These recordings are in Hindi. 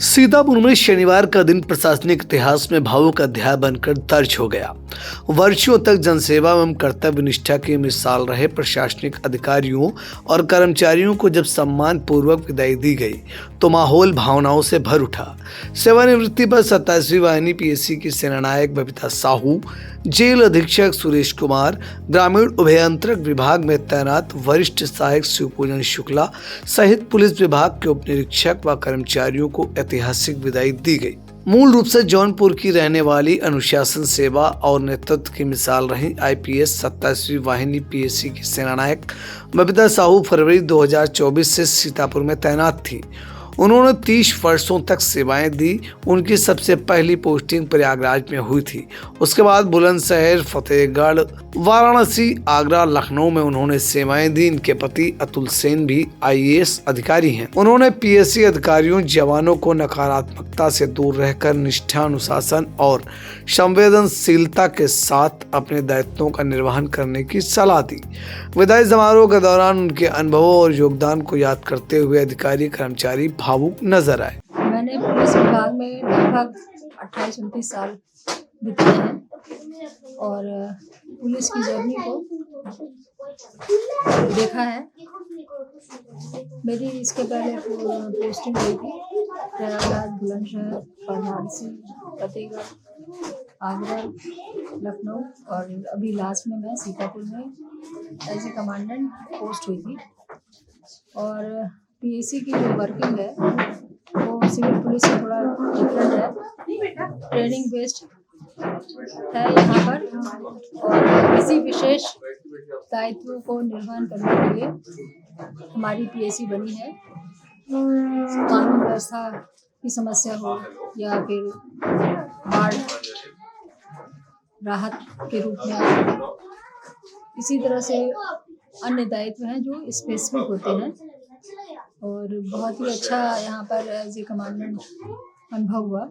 सीतापुर में शनिवार का दिन प्रशासनिक इतिहास में भावुक अध्याय बनकर दर्ज हो गया। वर्षों तक जनसेवा एवं कर्तव्य निष्ठा की मिसाल रहे प्रशासनिक अधिकारियों और कर्मचारियों को जब सम्मान पूर्वक विदाई दी गई तो माहौल भावनाओं से भर उठा। सेवानिवृत्ति पर 27वीं वाहिनी पीएसी की सेनानायक बबीता साहू, जेल अधीक्षक सुरेश कुमार, ग्रामीण अभियंत्रण विभाग में तैनात वरिष्ठ सहायक शिवपूजन शुक्ला सहित पुलिस विभाग के उप निरीक्षक व कर्मचारियों को ऐतिहासिक विदाई दी गई। मूल रूप से जौनपुर की रहने वाली अनुशासन, सेवा और नेतृत्व की मिसाल रही आईपीएस 27वीं वाहिनी पीएसी की सेनानायक बबीता साहू फरवरी 2024 से सीतापुर में तैनात थी। उन्होंने 30 वर्षों तक सेवाएं दी। उनकी सबसे पहली पोस्टिंग प्रयागराज में हुई थी। उसके बाद बुलंदशहर, फतेहगढ़, वाराणसी, आगरा, लखनऊ में उन्होंने सेवाएं दी। इनके पति अतुल सेन भी आईएएस अधिकारी हैं। उन्होंने पीएसी अधिकारियों, जवानों को नकारात्मकता से दूर रहकर निष्ठा, अनुशासन और संवेदनशीलता के साथ अपने दायित्वों का निर्वहन करने की सलाह दी। विदाई समारोह के दौरान उनके अनुभवों और योगदान को याद करते हुए अधिकारी कर्मचारी भावुक नजर आए। मैंने पुलिस विभाग में लगभग 28-29 साल बिताए हैं और पुलिस की जर्नी को देखा है। मेरी इसके पहले पोस्टिंग हुई थी प्रयागराज, बुलंदशहर, वाराणसी, फतेहगढ़, आगरा, लखनऊ और अभी लास्ट में मैं सीतापुर में एज ए कमांडेंट पोस्ट हुई थी। और पीएसी की जो वर्किंग है वो सिविल पुलिस से थोड़ा डिफरेंट है, ट्रेनिंग बेस्ड है यहाँ पर। और किसी विशेष दायित्व को निर्वहन करने के लिए हमारी पीएसी बनी है। कानून व्यवस्था की समस्या हो या फिर बाढ़ राहत के रूप में, इसी तरह से अन्य दायित्व हैं जो स्पेसिफिक होते हैं। और बहुत ही अच्छा यहाँ पर एज ए कमांडेंट अनुभव हुआ।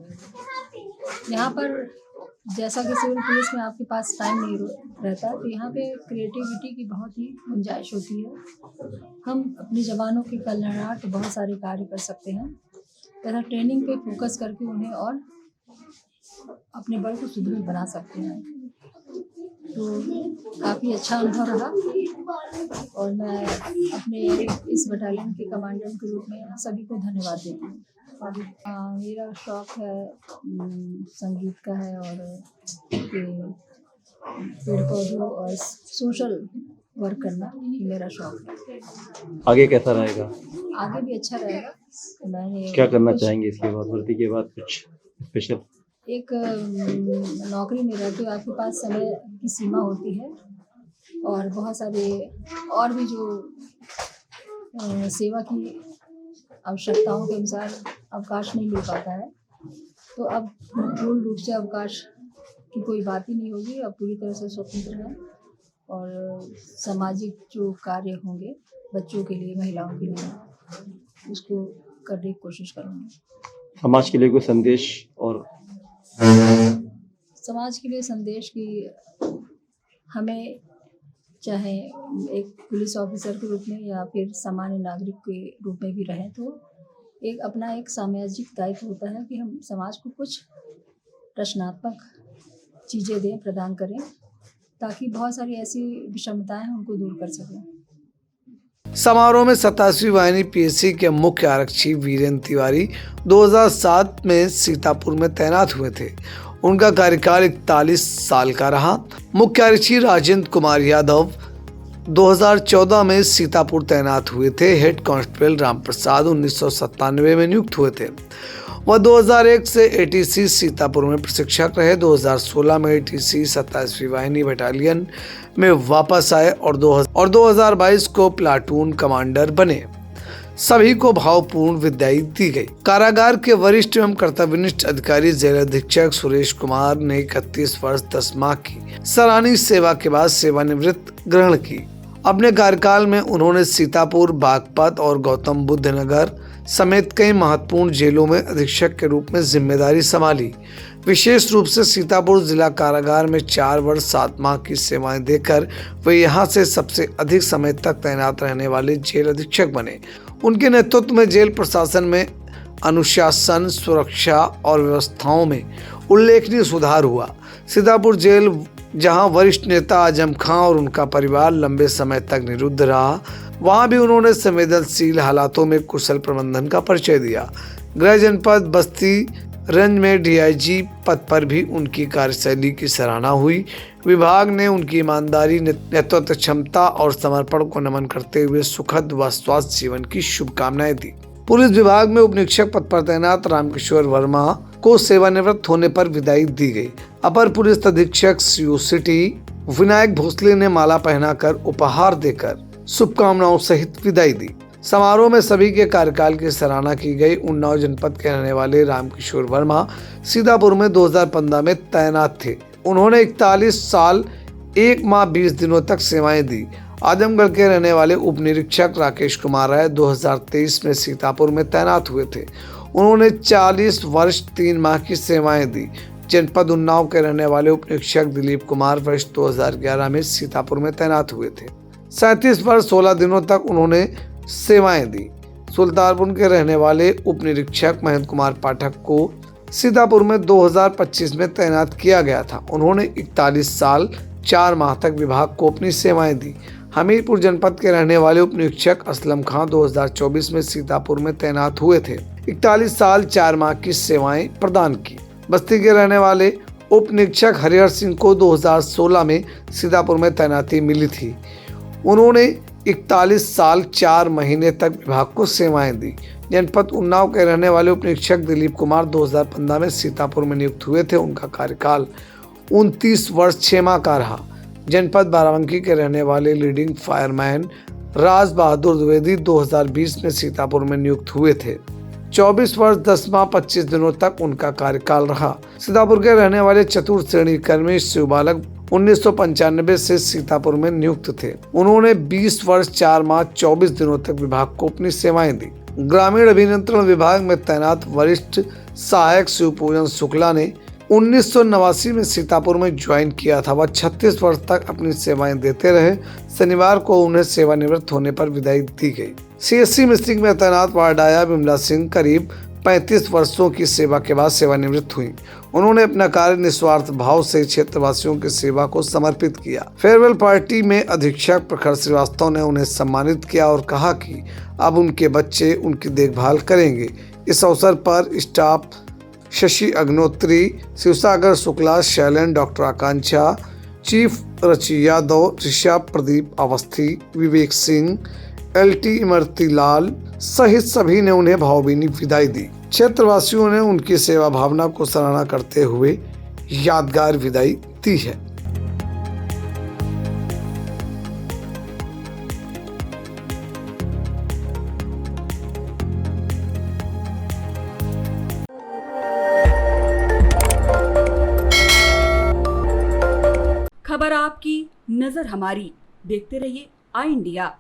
यहाँ पर जैसा कि सिविल पुलिस में आपके पास टाइम नहीं रहता, तो यहाँ पे क्रिएटिविटी की बहुत ही गुंजाइश होती है। हम अपने जवानों के कल्याणार्थ बहुत सारे कार्य कर सकते हैं तथा ट्रेनिंग पे फोकस करके उन्हें और अपने बल को सुदृढ़ बना सकते हैं। तो काफ़ी अच्छा अनुभव रहा और मैं अपने इस बटालियन के कमांडेंट के रूप में सभी को धन्यवाद देती हूँ। मेरा शौक है संगीत का है और पेड़ पौधों और सोशल वर्क करना मेरा शौक है। आगे कैसा रहेगा? आगे भी अच्छा रहेगा। मैंने क्या करना चाहेंगे इसके बाद, भर्ती के बाद कुछ स्पेशल? एक नौकरी में रहते हुए आपके पास समय की सीमा होती है और बहुत सारे और भी जो सेवा की आवश्यकताओं के अनुसार अवकाश नहीं मिल पाता है। तो अब पूर्ण रूप से अवकाश की कोई बात ही नहीं होगी। अब पूरी तरह से स्वतंत्र है और सामाजिक जो कार्य होंगे बच्चों के लिए, महिलाओं के लिए, उसको करने की कोशिश करूँगी। समाज के लिए कोई संदेश? और समाज के लिए संदेश कि हमें चाहे एक पुलिस ऑफिसर के रूप में या फिर सामान्य नागरिक के रूप में भी रहें, तो एक अपना एक सामाजिक दायित्व होता है कि हम समाज को कुछ रचनात्मक चीज़ें दें, प्रदान करें, ताकि बहुत सारी ऐसी विषमताएं हैं उनको दूर कर सकें। समारोह में 27वीं वाहिनी पीएसी के मुख्य आरक्षी वीरेंद्र तिवारी 2007 में सीतापुर में तैनात हुए थे। उनका कार्यकाल 41 साल का रहा। मुख्य आरक्षी राजेंद्र कुमार यादव 2014 में सीतापुर तैनात हुए थे। हेड कांस्टेबल रामप्रसाद 1997 में नियुक्त हुए थे। वह 2001 से एटीसी सीतापुर में प्रशिक्षक रहे। 2016 में एटीसी 27वीं वाहिनी बटालियन में वापस आए और 2022 को प्लाटून कमांडर बने। सभी को भावपूर्ण विदाई दी गई। कारागार के वरिष्ठ एवं कर्तव्यनिष्ठ अधिकारी जेल अधीक्षक सुरेश कुमार ने 31 वर्ष 10 माह की सराहनीय सेवा के बाद सेवानिवृत्ति ग्रहण की। अपने कार्यकाल में उन्होंने सीतापुर, बागपत और गौतम बुद्ध नगर समेत कई महत्वपूर्ण जेलों में अधीक्षक के रूप में जिम्मेदारी संभाली। विशेष रूप से सीतापुर जिला कारागार में 4 वर्ष 7 माह की सेवाएं देकर वे यहां से सबसे अधिक समय तक तैनात रहने वाले जेल अधीक्षक बने। उनके नेतृत्व में जेल प्रशासन में अनुशासन, सुरक्षा और व्यवस्थाओं में उल्लेखनीय सुधार हुआ। सीतापुर जेल, जहां वरिष्ठ नेता आजम खां और उनका परिवार लंबे समय तक निरुद्ध रहा, वहां भी उन्होंने संवेदनशील हालातों में कुशल प्रबंधन का परिचय दिया। गृह जनपद बस्ती रेंज में डीआईजी पद पर भी उनकी कार्यशैली की सराहना हुई। विभाग ने उनकी ईमानदारी, नेतृत्व क्षमता और समर्पण को नमन करते हुए सुखद व स्वस्थ जीवन की शुभकामनाएं दी। पुलिस विभाग में उप निरीक्षक पद पर तैनात रामकिशोर वर्मा को सेवानिवृत्त होने पर विदाई दी गई। अपर पुलिस अधीक्षक सीओ सिटी विनायक भोसले ने माला पहनाकर उपहार देकर शुभकामनाओं सहित विदाई दी। समारोह में सभी के कार्यकाल की सराहना की गई। उन्नाव जनपद के रहने वाले रामकिशोर वर्मा सीतापुर में 2015 में तैनात थे। उन्होंने 41 साल 1 माह 20 दिनों तक सेवाएं दी। आजमगढ़ के रहने वाले उप निरीक्षक राकेश कुमार राय 2023 में सीतापुर में तैनात हुए थे। उन्होंने 40 वर्ष 3 माह की सेवाएं दी। जनपद उन्नाव के रहने वाले उप निरीक्षक दिलीप कुमार वर्ष 2011 में सीतापुर में तैनात हुए थे। 37 वर्ष 16 दिनों तक उन्होंने सेवाएं दी। सुल्तानपुर के रहने वाले उप निरीक्षक महेंद्र कुमार पाठक को सीतापुर में 2025 में तैनात किया गया था। उन्होंने 41 साल 4 माह तक विभाग को अपनी सेवाएं दी। हमीरपुर जनपद के रहने वाले उप निरीक्षक असलम खां 2024 में सीतापुर में तैनात हुए थे। 41 साल 4 माह की सेवाएं प्रदान की। बस्ती के रहने वाले उप निरीक्षक हरिहर सिंह को 2016 में सीतापुर में तैनाती मिली थी। उन्होंने 41 साल 4 महीने तक विभाग को सेवाएं दी। जनपद उन्नाव के रहने वाले उप निरीक्षक दिलीप कुमार 2015 में सीतापुर में नियुक्त हुए थे। उनका कार्यकाल 29 वर्ष 6 माह का रहा। जनपद बाराबंकी के रहने वाले लीडिंग फायरमैन राज बहादुर द्विवेदी 2020 में सीतापुर में नियुक्त हुए थे। 24 वर्ष 10 माह 25 दिनों तक उनका कार्यकाल रहा। सीतापुर के रहने वाले चतुर्थ श्रेणी कर्मी शिव बालक 1995 से सीतापुर में नियुक्त थे। उन्होंने 20 वर्ष 4 माह 24 दिनों तक विभाग को अपनी सेवाएं दी। ग्रामीण अभियंत्रण विभाग में तैनात वरिष्ठ सहायक शिवपूजन शुक्ला ने 1989 में सीतापुर में ज्वाइन किया था। वह 36 वर्ष तक अपनी सेवाएं देते रहे। शनिवार को उन्हें सेवानिवृत्त होने पर विदाई दी गई। सीएससी मिस्टिक में तैनात वार्डाया बिमला सिंह करीब 35 वर्षों की सेवा के बाद सेवानिवृत्त हुई। उन्होंने अपना कार्य निस्वार्थ भाव से क्षेत्रवासियों की सेवा को समर्पित किया। फेयरवेल पार्टी में अधीक्षक प्रखर श्रीवास्तव ने उन्हें सम्मानित किया और कहा कि अब उनके बच्चे उनकी देखभाल करेंगे। इस अवसर पर स्टाफ शशि अग्नोत्री, शिवसागर शुक्ला, शैलेन, डॉक्टर आकांक्षा, चीफ रचि यादव, ऋषभ, प्रदीप अवस्थी, विवेक सिंह, LT इमरती लाल सहित सभी ने उन्हें भावभीनी विदाई दी। क्षेत्रवासियों ने उनकी सेवा भावना को सराहना करते हुए यादगार विदाई दी है। खबर आपकी, नजर हमारी। देखते रहिए आई इंडिया।